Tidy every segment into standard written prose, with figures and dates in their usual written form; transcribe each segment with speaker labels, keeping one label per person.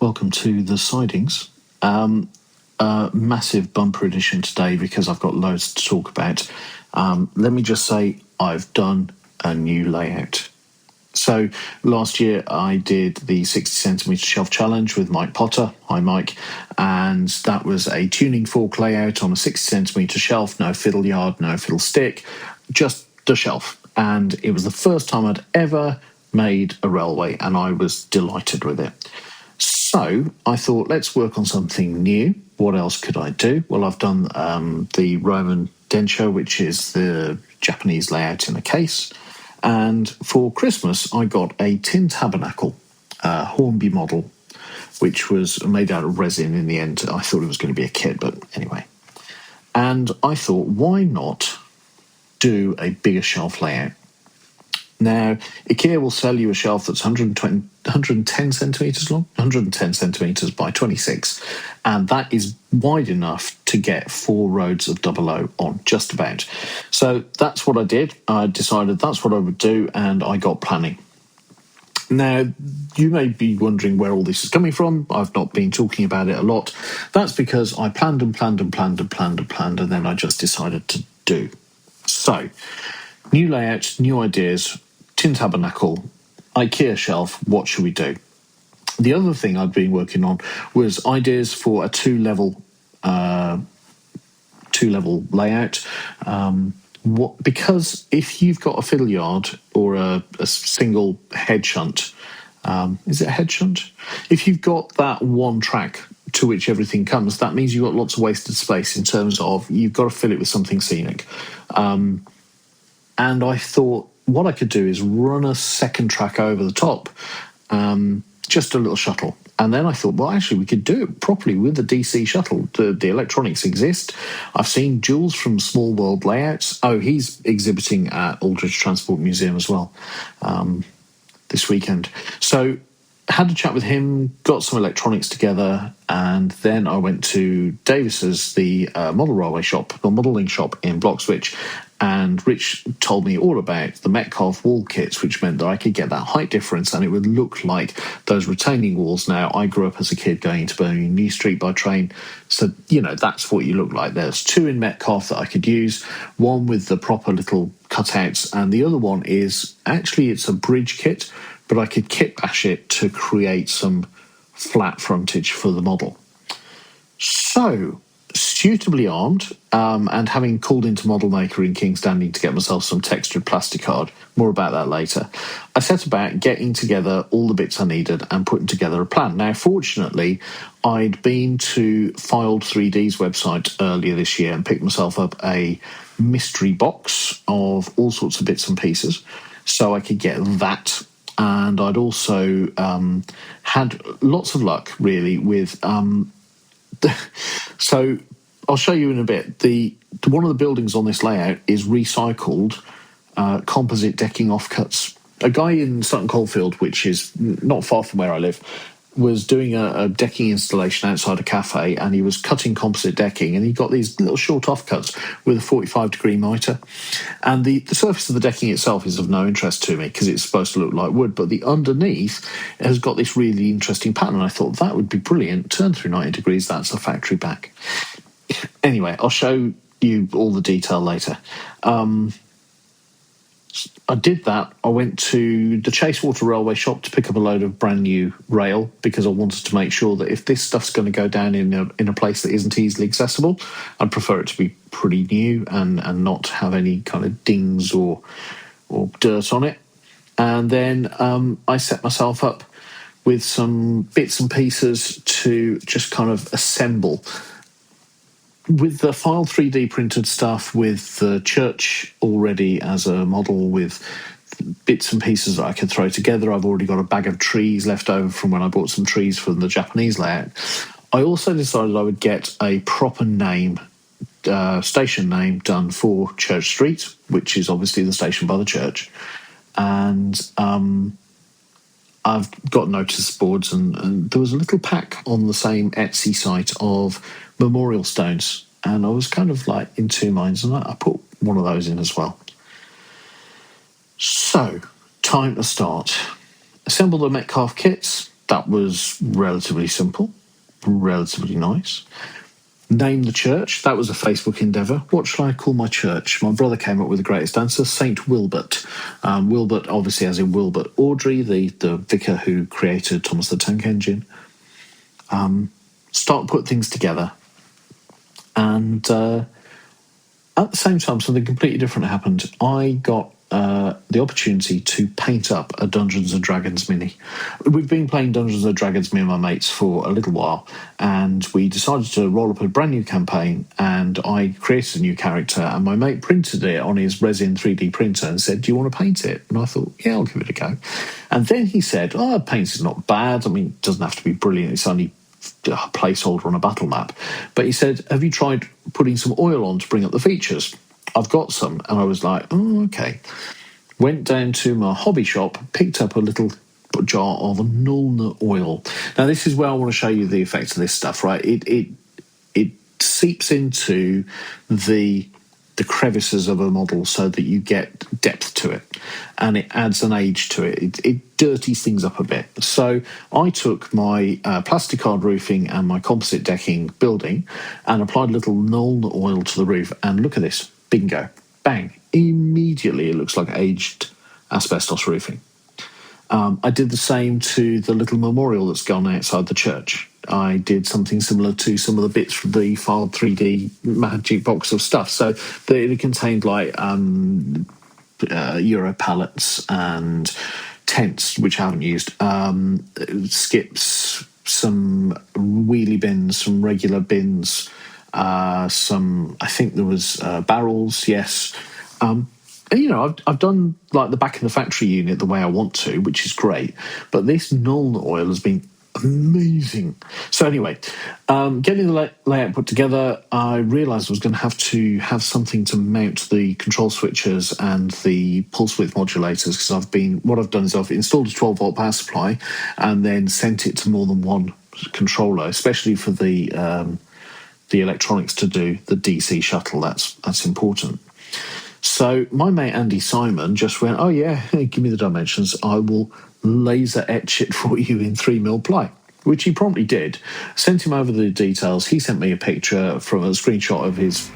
Speaker 1: Welcome to the Sidings. Massive bumper edition today because I've got loads to talk about. Let me just say I've done a new layout. So last year I did the 60 centimetre shelf challenge with Mike Potter. Hi Mike. And that was a tuning fork layout on a 60 centimetre shelf, no fiddle yard, no fiddle stick, just the shelf. And it was the first time I'd ever made a railway and I was delighted with it. So I thought, let's work on something new. What else could I do? Well, I've done the Roman densho, which is the Japanese layout in a case. And for Christmas, I got a tin tabernacle, Hornby model, which was made out of resin in the end. I thought it was going to be a kit, but anyway. And I thought, why not do a bigger shelf layout? Now, IKEA will sell you a shelf that's 110 centimetres long, 110 centimetres by 26, and that is wide enough to get 4 rows of 00 on, just about. So that's what I did. I decided that's what I would do, and I got planning. Now, you may be wondering where all this is coming from. I've not been talking about it a lot. That's because I planned, and then I just decided to do. So, new layout, new ideas, tin tabernacle, IKEA shelf, what should we do? The other thing I'd been working on was ideas for a two-level layout. Because if you've got a fiddle yard or a single head shunt, is it a head shunt? If you've got that one track to which everything comes, that means you've got lots of wasted space in terms of you've got to fill it with something scenic. And I thought what I could do is run a second track over the top, just a little shuttle. And then I thought, well, actually, we could do it properly with the DC shuttle. The electronics exist. I've seen Jules from Small World Layouts. Oh, he's exhibiting at Aldridge Transport Museum as well this weekend. So had a chat with him, got some electronics together, and then I went to Davis's, the model railway shop, the modelling shop in Bloxwich, and Rich told me all about the Metcalfe wall kits, which meant that I could get that height difference and it would look like those retaining walls. Now, I grew up as a kid going into Birmingham New Street by train, so, that's what you look like. There's 2 in Metcalfe that I could use, one with the proper little cutouts, and the other one is, actually, it's a bridge kit, but I could kit bash it to create some flat frontage for the model. So, suitably armed, and having called into Model Maker in King's Landing to get myself some textured plastic card, more about that later, I set about getting together all the bits I needed and putting together a plan. Now, fortunately, I'd been to Filed 3D's website earlier this year and picked myself up a mystery box of all sorts of bits and pieces, so I could get that. And I'd also had lots of luck, really, with... So I'll show you in a bit. One of the buildings on this layout is recycled composite decking offcuts. A guy in Sutton Coldfield, which is not far from where I live, was doing a decking installation outside a cafe, and he was cutting composite decking, and he got these little short offcuts with a 45-degree mitre. And the surface of the decking itself is of no interest to me because it's supposed to look like wood, but the underneath has got this really interesting pattern. I thought that would be brilliant. Turn through 90 degrees, that's a factory back. Anyway, I'll show you all the detail later. I did that. I went to the Chasewater Railway shop to pick up a load of brand new rail because I wanted to make sure that if this stuff's going to go down in a place that isn't easily accessible, I'd prefer it to be pretty new and not have any kind of dings or dirt on it. And then I set myself up with some bits and pieces to just kind of assemble. With the File 3D printed stuff, with the church already as a model, with bits and pieces that I could throw together, I've already got a bag of trees left over from when I bought some trees from the Japanese layout. I also decided I would get a proper name, station name, done for Church Street, which is obviously the station by the church. And I've got notice boards, and there was a little pack on the same Etsy site of memorial stones, and I was kind of like in two minds, and I put one of those in as well. So, time to start. Assemble the Metcalfe kits. that was relatively simple, relatively nice. Name the church. That was a Facebook endeavour. What shall I call my church? My brother came up with the greatest answer, St. Wilbert. Wilbert, obviously, as in Wilbert Awdry, the vicar who created Thomas the Tank Engine. Start put things together. And at the same time, something completely different happened. I got the opportunity to paint up a Dungeons and Dragons mini. We've been playing Dungeons and Dragons, me and my mates, for a little while, and we decided to roll up a brand new campaign, and I created a new character, and my mate printed it on his resin 3D printer and said, do you want to paint it? And I thought, yeah, I'll give it a go. And then he said, oh, paint is not bad. I mean, it doesn't have to be brilliant. It's only a placeholder on a battle map. But he said, have you tried putting some oil on to bring up the features? I've got some. And I was like, oh, okay. Went down to my hobby shop, picked up a little jar of Nulna oil. Now, this is where I want to show you the effect of this stuff, right? It seeps into the crevices of a model so that you get depth to it, and it adds an age to it. It dirties things up a bit. So I took my plasticard roofing and my composite decking building and applied a little Nulna oil to the roof, and look at this. Bingo. Bang. Immediately it looks like aged asbestos roofing. I did the same to the little memorial that's gone outside the church. I did something similar to some of the bits from the filed 3D magic box of stuff. So it contained like Euro pallets and tents, which I haven't used, skips, some wheelie bins, some regular bins, some, I think there was barrels, yes. And, you know, I've done like the back of the factory unit the way I want to, which is great. But this Nulna oil has been amazing. So anyway, getting the layout put together, I realised I was going to have something to mount the control switches and the pulse width modulators, because what I've done is I've installed a 12-volt power supply and then sent it to more than one controller, especially for the electronics to do the DC shuttle. That's important. So my mate Andy Simon just went, oh yeah, give me the dimensions. I will laser etch it for you in 3mm ply, which he promptly did. Sent him over the details. He sent me a picture from a screenshot of his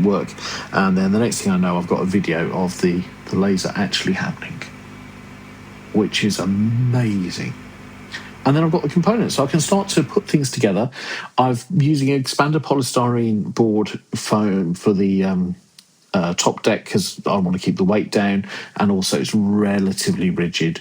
Speaker 1: work. And then the next thing I know, I've got a video of the laser actually happening, which is amazing. And then I've got the components, so I can start to put things together. I'm using an expander polystyrene board foam for the top deck because I want to keep the weight down, and also it's relatively rigid,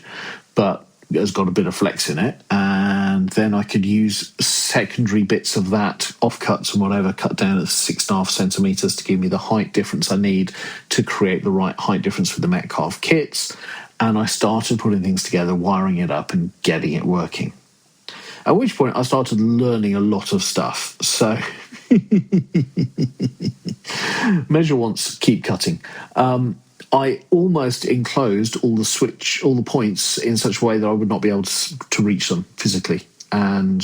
Speaker 1: but has got a bit of flex in it. And then I could use secondary bits of that, offcuts and whatever, cut down at 6.5 centimetres to give me the height difference I need to create the right height difference for the Metcalfe kits. And I started putting things together, wiring it up and getting it working. At which point I started learning a lot of stuff. So measure once, keep cutting. I almost enclosed all the points in such a way that I would not be able to reach them physically. And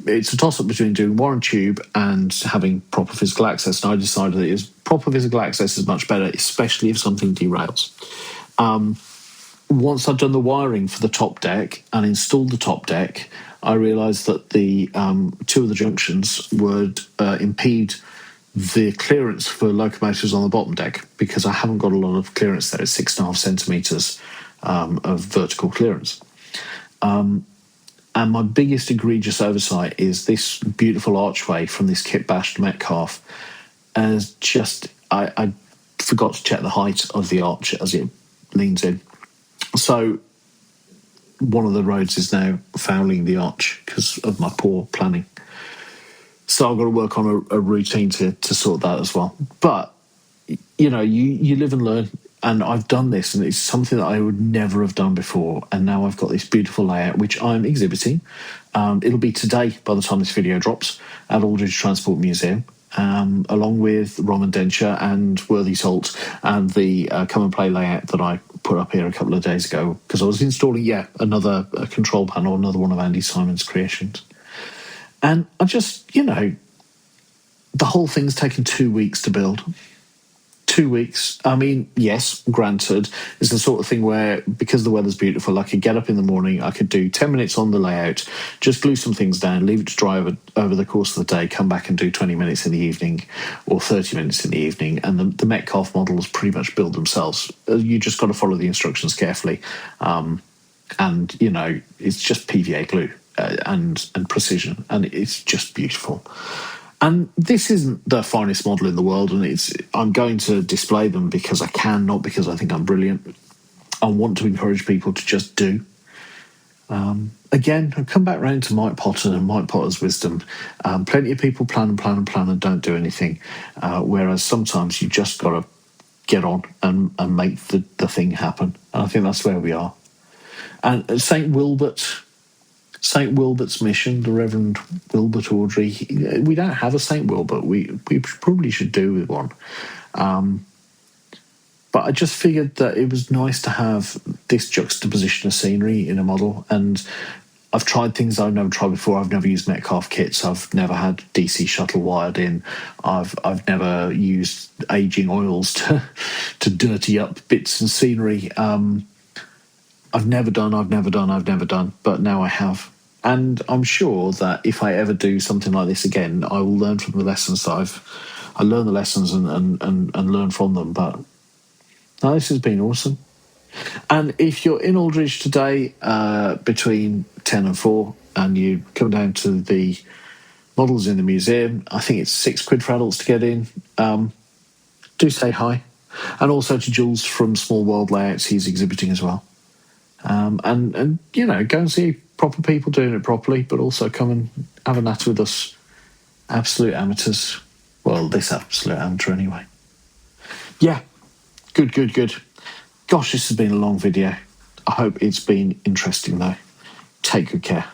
Speaker 1: it's a toss-up between doing wire and tube and having proper physical access. And I decided that proper physical access is much better, especially if something derails. Once I'd done the wiring for the top deck and installed the top deck, I realised that the two of the junctions would impede the clearance for locomotives on the bottom deck, because I haven't got a lot of clearance there. It's 6.5 centimetres of vertical clearance. And my biggest egregious oversight is this beautiful archway from this kit-bashed Metcalfe. As I forgot to check the height of the arch as it leans in. So one of the roads is now fouling the arch because of my poor planning. So I've got to work on a routine to sort that as well. But, you know, you live and learn. And I've done this, and it's something that I would never have done before. And now I've got this beautiful layout, which I'm exhibiting. It'll be today, by the time this video drops, at Aldridge Transport Museum, along with Roman Denture and Worthy Salt and the Come and Play layout that I put up here a couple of days ago, because I was installing, another control panel, another one of Andy Simon's creations. And I just, the whole thing's taken 2 weeks to build. 2 weeks. I mean, yes, granted, it's the sort of thing where, because the weather's beautiful, I could get up in the morning, I could do 10 minutes on the layout, just glue some things down, leave it to dry over the course of the day, come back and do 20 minutes in the evening or 30 minutes in the evening. And the Metcalfe models pretty much build themselves. You just got to follow the instructions carefully. And, you know, it's just PVA glue and precision, and it's just beautiful. And this isn't the finest model in the world, and I'm going to display them because I can, not because I think I'm brilliant. I want to encourage people to just do. Again, I'll come back round to Mike Potter and Mike Potter's wisdom. Plenty of people plan and plan and plan and don't do anything, whereas sometimes you just got to get on and make the thing happen. And I think that's where we are. And St. Wilbert's mission, the Reverend Wilbert Audrey, we don't have a St. Wilbert. We probably should do with one. But I just figured that it was nice to have this juxtaposition of scenery in a model. And I've tried things I've never tried before. I've never used Metcalfe kits. I've never had DC shuttle wired in. I've never used aging oils to dirty up bits and scenery. I've never done, but now I have. And I'm sure that if I ever do something like this again, I will learn from the lessons that I learn the lessons and learn from them. But no, this has been awesome. And if you're in Aldridge today between 10 and 4 and you come down to the models in the museum, I think it's £6 for adults to get in. Do say hi. And also to Jules from Small World Layouts, he's exhibiting as well. And you know, go and see proper people doing it properly, but also come and have a natter with us, absolute amateurs. Well, this absolute amateur anyway. Yeah, good. Gosh, this has been a long video. I hope it's been interesting though. Take good care.